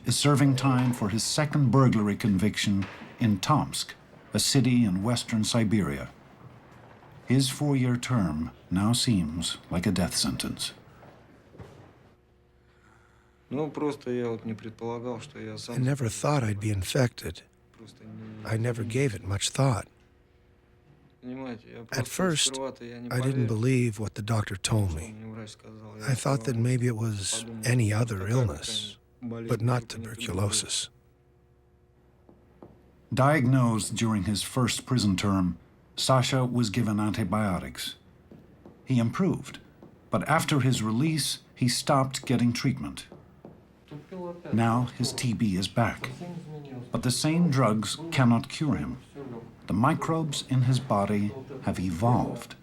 is serving time for his second burglary conviction in Tomsk, a city in western Siberia. His 4-year term now seems like a death sentence. I never thought I'd be infected. I never gave it much thought. At first, I didn't believe what the doctor told me. I thought that maybe it was any other illness, but not tuberculosis. Diagnosed during his first prison term, Sasha was given antibiotics. He improved, but after his release, he stopped getting treatment. Now his TB is back, but the same drugs cannot cure him. The microbes in his body have evolved.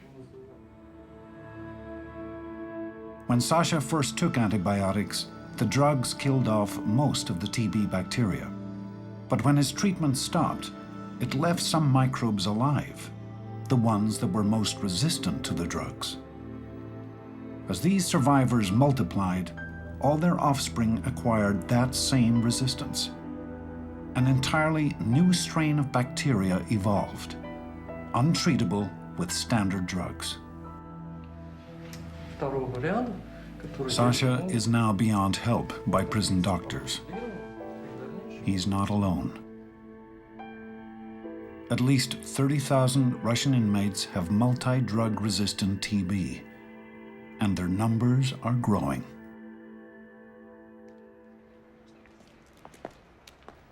When Sasha first took antibiotics, the drugs killed off most of the TB bacteria. But when his treatment stopped, it left some microbes alive, the ones that were most resistant to the drugs. As these survivors multiplied, all their offspring acquired that same resistance. An entirely new strain of bacteria evolved, untreatable with standard drugs. Sasha is now beyond help by prison doctors. He's not alone. At least 30,000 Russian inmates have multi-drug resistant TB, and their numbers are growing.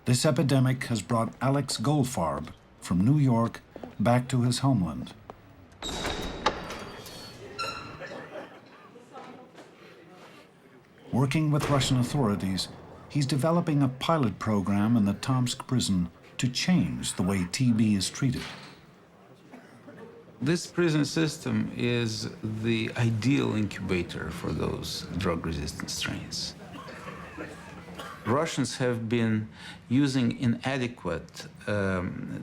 This epidemic has brought Alex Goldfarb from New York back to his homeland. Working with Russian authorities, he's developing a pilot program in the Tomsk prison to change the way TB is treated. This prison system is the ideal incubator for those drug-resistant strains. Russians have been using inadequate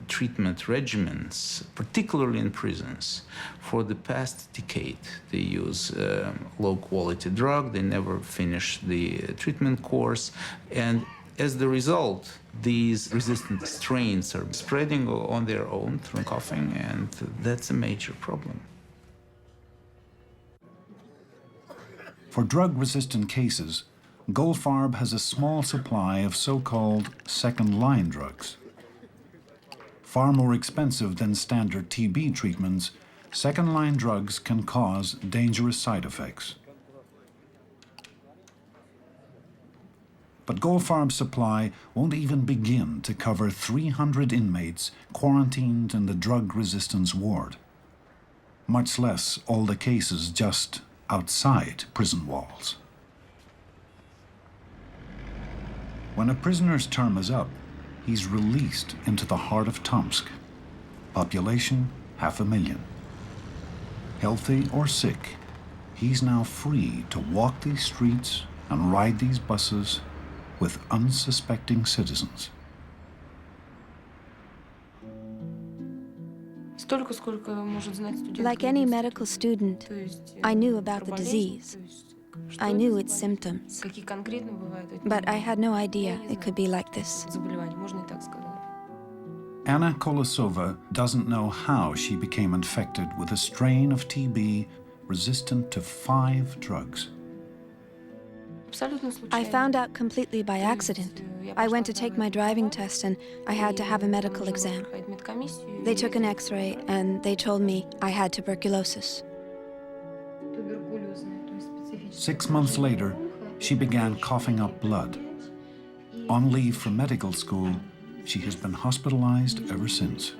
treatment regimens, particularly in prisons, for the past decade. They use low-quality drug, they never finish the treatment course, and as the result, these resistant strains are spreading on their own through coughing, and that's a major problem. For drug-resistant cases, Goldfarb has a small supply of so-called second-line drugs. Far more expensive than standard TB treatments, second-line drugs can cause dangerous side effects. But Goldfarb's supply won't even begin to cover 300 inmates quarantined in the drug resistance ward, much less all the cases just outside prison walls. When a prisoner's term is up, he's released into the heart of Tomsk. Population, 500,000. Healthy or sick, he's now free to walk these streets and ride these buses with unsuspecting citizens. Like any medical student, I knew about the disease. I knew its symptoms, but I had no idea it could be like this. Anna Kolosova doesn't know how she became infected with a strain of TB resistant to 5 drugs. I found out completely by accident. I went to take my driving test and I had to have a medical exam. They took an X-ray and they told me I had tuberculosis. 6 months later, she began coughing up blood. On leave from medical school, she has been hospitalized ever since.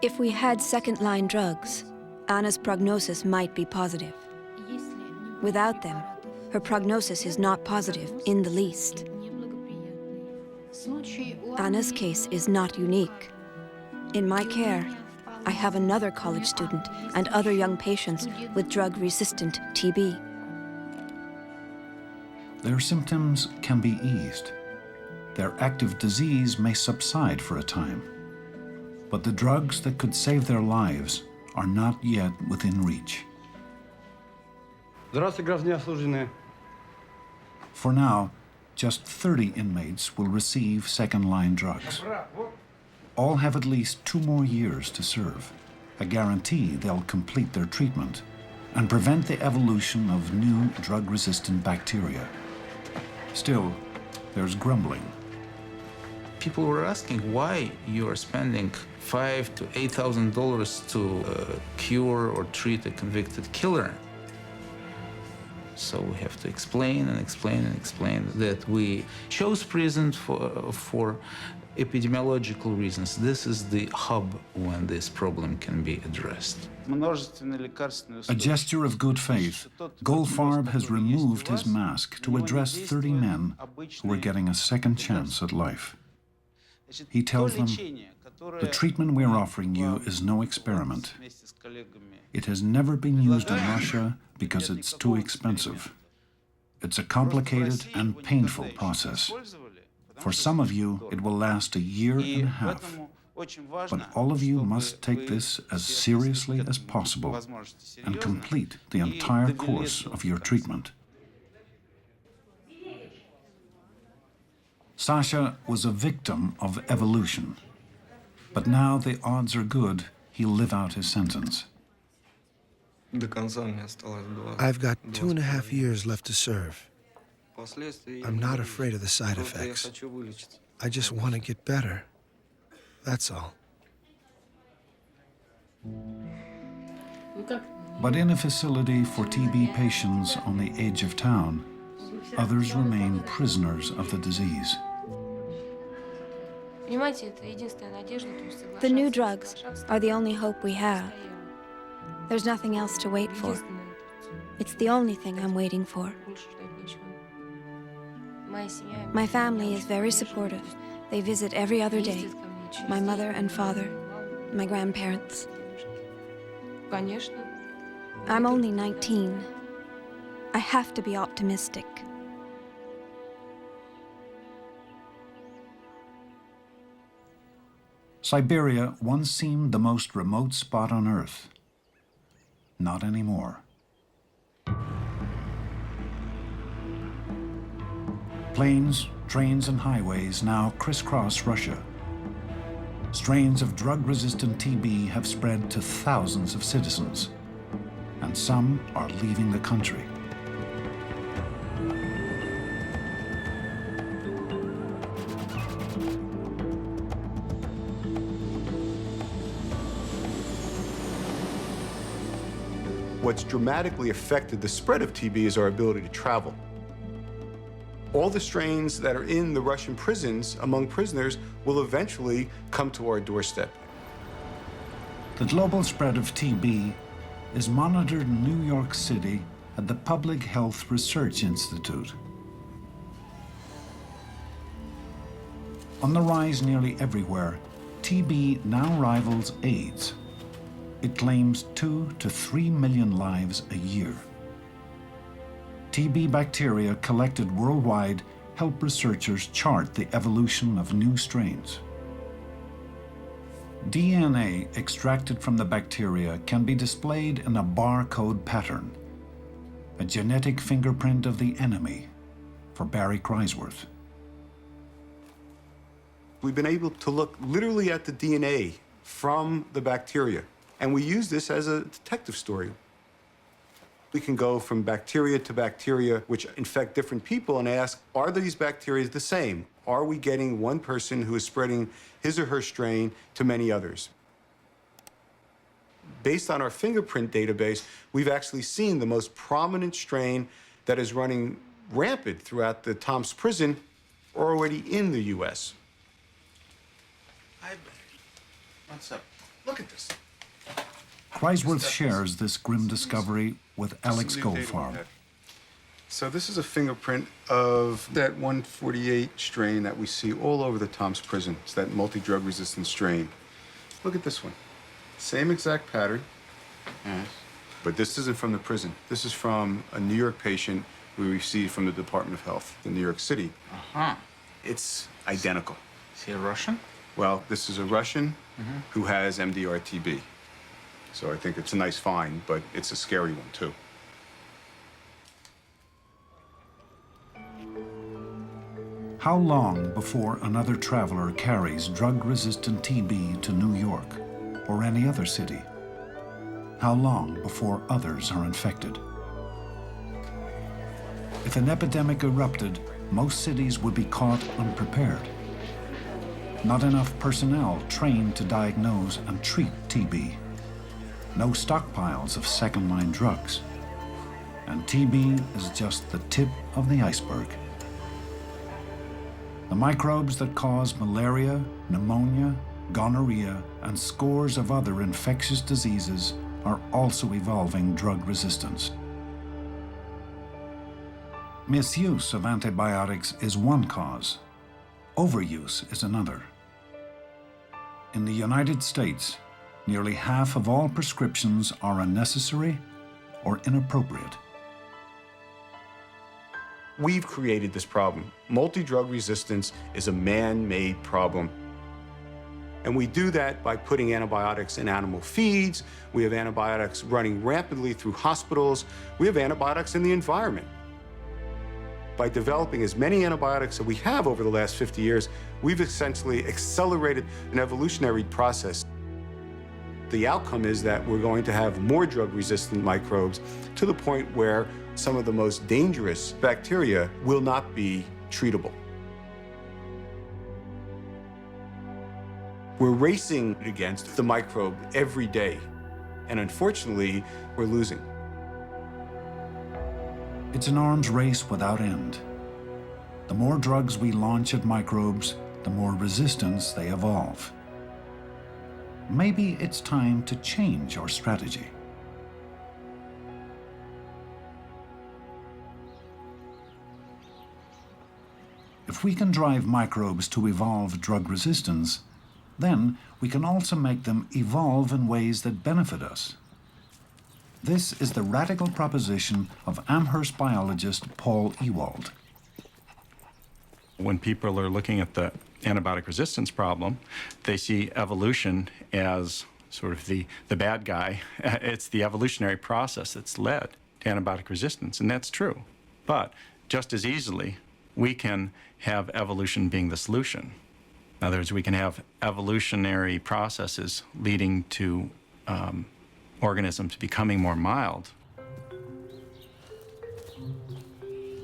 If we had second-line drugs, Anna's prognosis might be positive. Without them, her prognosis is not positive in the least. Anna's case is not unique. In my care, I have another college student and other young patients with drug-resistant TB. Their symptoms can be eased. Their active disease may subside for a time. But the drugs that could save their lives are not yet within reach. Здравствуйте, граждане осужденные. For now, just 30 inmates will receive second-line drugs. All have at least 2 more years to serve, a guarantee they'll complete their treatment and prevent the evolution of new drug-resistant bacteria. Still, there's grumbling. People were asking why you are spending $5,000 to $8,000 to cure or treat a convicted killer. So we have to explain and explain and explain that we chose prison for epidemiological reasons. This is the hub when this problem can be addressed. A gesture of good faith, Goldfarb has removed his mask to address 30 men who were getting a second chance at life. He tells them, "The treatment we're offering you is no experiment. It has never been used in Russia because it's too expensive. It's a complicated and painful process. For some of you, it will last a year and a half. But all of you must take this as seriously as possible and complete the entire course of your treatment." Sasha was a victim of evolution. But now the odds are good he'll live out his sentence. I've got 2.5 years left to serve. I'm not afraid of the side effects. I just want to get better. That's all. But in a facility for TB patients on the edge of town, others remain prisoners of the disease. The new drugs are the only hope we have. There's nothing else to wait for. It's the only thing I'm waiting for. My family is very supportive. They visit every other day. My mother and father, my grandparents. I'm only 19. I have to be optimistic. Siberia once seemed the most remote spot on Earth. Not anymore. Planes, trains, and highways now crisscross Russia. Strains of drug-resistant TB have spread to thousands of citizens, and some are leaving the country. What's dramatically affected the spread of TB is our ability to travel. All the strains that are in the Russian prisons among prisoners will eventually come to our doorstep. The global spread of TB is monitored in New York City at the Public Health Research Institute. On the rise nearly everywhere, TB now rivals AIDS. It claims 2 to 3 million lives a year. TB bacteria collected worldwide help researchers chart the evolution of new strains. DNA extracted from the bacteria can be displayed in a barcode pattern, a genetic fingerprint of the enemy for Barry Chrysworth. We've been able to look literally at the DNA from the bacteria, and we use this as a detective story. We can go from bacteria to bacteria which infect different people and ask, are these bacteria the same? Are we getting one person who is spreading his or her strain to many others? Based on our fingerprint database, we've actually seen the most prominent strain that is running rampant throughout the Tomsk prison are already in the U.S. Hi, Barry. What's up? Look at this. Chrysworth shares this grim discovery with Alex Goldfarb. So this is a fingerprint of that 148 strain that we see all over the Tomsk prison. It's that multi-drug resistant strain. Look at this one. Same exact pattern. Yes. But this isn't from the prison. This is from a New York patient we received from the Department of Health in New York City. Uh-huh. It's identical. Is he a Russian? Well, this is a Russian who has MDR-TB. So I think it's a nice find, but it's a scary one, too. How long before another traveler carries drug-resistant TB to New York or any other city? How long before others are infected? If an epidemic erupted, most cities would be caught unprepared. Not enough personnel trained to diagnose and treat TB. No stockpiles of second-line drugs. And TB is just the tip of the iceberg. The microbes that cause malaria, pneumonia, gonorrhea, and scores of other infectious diseases are also evolving drug resistance. Misuse of antibiotics is one cause. Overuse is another. In the United States, nearly half of all prescriptions are unnecessary or inappropriate. We've created this problem. Multi-drug resistance is a man-made problem. And we do that by putting antibiotics in animal feeds. We have antibiotics running rapidly through hospitals. We have antibiotics in the environment. By developing as many antibiotics as we have over the last 50 years, we've essentially accelerated an evolutionary process. The outcome is that we're going to have more drug-resistant microbes to the point where some of the most dangerous bacteria will not be treatable. We're racing against the microbe every day, and unfortunately, we're losing. It's an arms race without end. The more drugs we launch at microbes, the more resistance they evolve. Maybe it's time to change our strategy. If we can drive microbes to evolve drug resistance, then we can also make them evolve in ways that benefit us. This is the radical proposition of Amherst biologist Paul Ewald. When people are looking at the antibiotic resistance problem, they see evolution as sort of the bad guy. It's the evolutionary process that's led to antibiotic resistance, and that's true. But just as easily, we can have evolution being the solution. In other words, we can have evolutionary processes leading to organisms becoming more mild.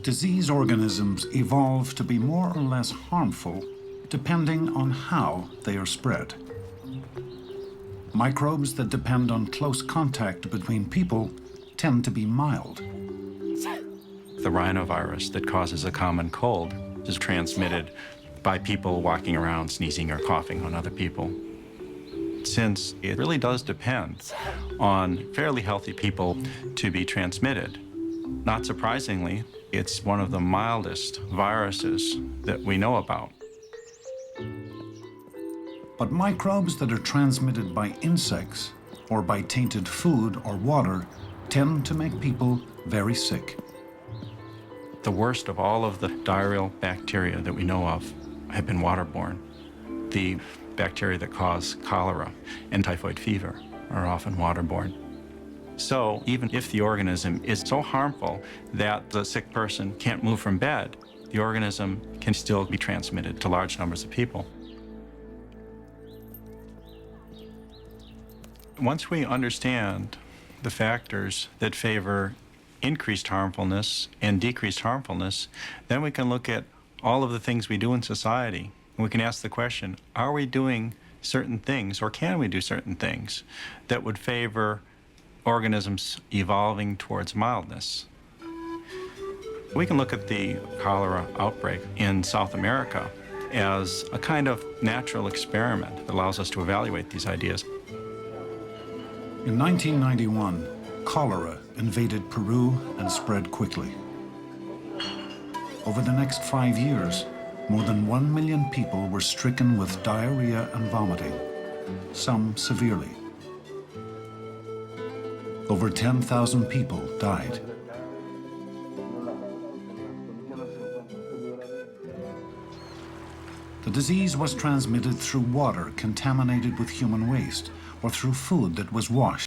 Disease organisms evolve to be more or less harmful depending on how they are spread. Microbes that depend on close contact between people tend to be mild. The rhinovirus that causes a common cold is transmitted by people walking around sneezing or coughing on other people. Since it really does depend on fairly healthy people to be transmitted, not surprisingly, it's one of the mildest viruses that we know about. But microbes that are transmitted by insects or by tainted food or water tend to make people very sick. The worst of all of the diarrheal bacteria that we know of have been waterborne. The bacteria that cause cholera and typhoid fever are often waterborne. So even if the organism is so harmful that the sick person can't move from bed, the organism can still be transmitted to large numbers of people. Once we understand the factors that favor increased harmfulness and decreased harmfulness, then we can look at all of the things we do in society. And we can ask the question, are we doing certain things, or can we do certain things that would favor organisms evolving towards mildness? We can look at the cholera outbreak in South America as a kind of natural experiment that allows us to evaluate these ideas. In 1991, cholera invaded Peru and spread quickly. Over the next 5 years, more than 1 million people were stricken with diarrhea and vomiting, some severely. Over 10,000 people died. The disease was transmitted through water contaminated with human waste or through food that was washed